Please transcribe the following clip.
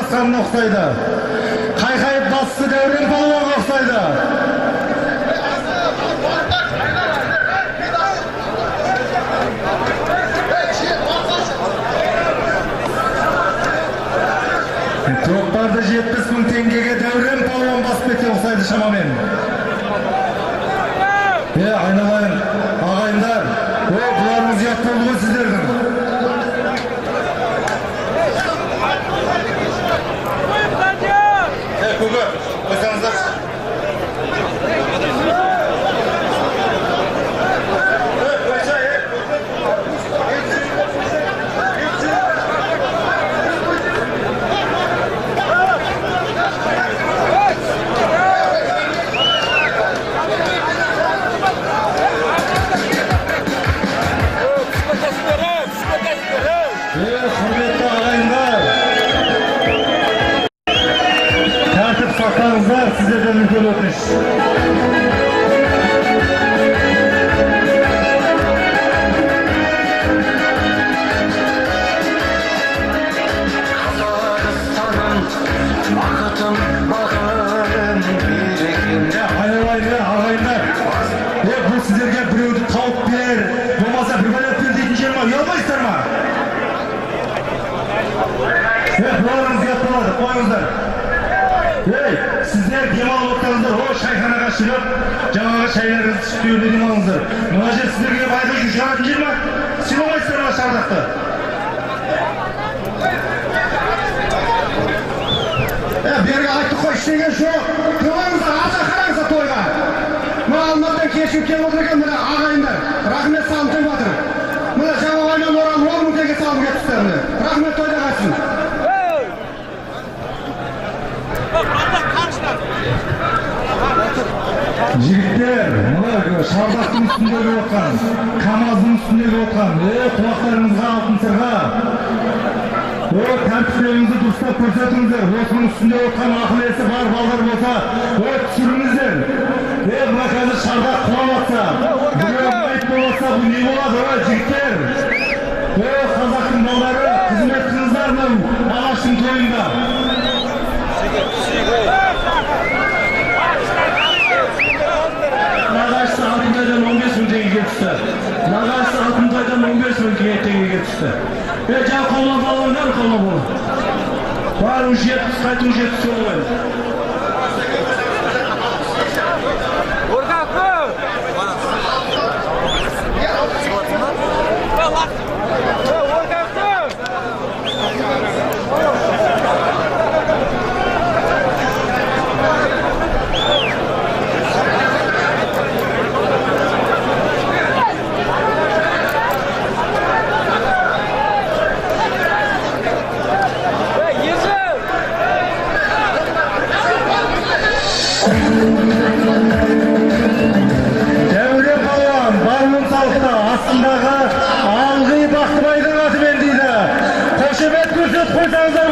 басқанына ұқсайды. Қайқайып басты Дәурен палуанға ұқсайды. Тоқтарды 70 мың теңгеге Дәурен палуан басып кеткен ұқсайды шамамен. Айналайын, ағайындар, бұларыңыз ұят болды ғой сіздердің. Көгі, қойсаңыздар. Құрметті ағайындар, тәртіп сақтаңыздар, сіздерден үлкен өтініш. Ағайындар, бұл сіздерге біреуді тауып бер, болмаса бір бәлеп бер дейтін жер ма, ұялмайсыздар ма? Бұларыңыз ұят болады, қойыңыздар. Сіздер демалып отырыңыздар, шайханаға шығып, жаңағы шайларыңызды ішіп демалыңыздар. Мына жер сіздерге байқы жүршаратын жер ма? Сыйламайсыздар ма шардақты? Берге айтты қой, іштеген жоқ. Тоғыңыздар, аша қараңыздар тойға. Мына алматтан кешіп кеп отырған мына ағайындар. Рахмет салым тойып жатыр. Мына жаңағаймен оралып 10 мың теңге салым кетіпсіздер. Рахмет тойда қайтсын. Жігіттер, мұны шардақтың үстіндегі отқан, камаздың үстіндегі отқан, құлақтарыңызға алтын сырға, тәртіптеріңізді дұрыстап көрсетіңіздер, осының үстінде отқан ақыл есі бар балдар болса, түсіріңіздер. Мұна қазір шардақ құлап атса, біреу майт болса, бұл не болады, жігіттер? Қазақтың балдары, қызмет қылыңыздар мынау ағаштың тойында. Nağaçta Altınтайдан 15 мың теңгеге түсті. Nağaçta Altınтайдан 15 мың теңгеге түсті. Жаңа қолап алыңдар, қолап алың. Бар ұжет, қайты ұжет түсі олайын. Орғақы! Дәурен палуан бармын салықта астындағы алғи бақтыбайдың атымен дейді. Қошемет көрсет қойсаңыздар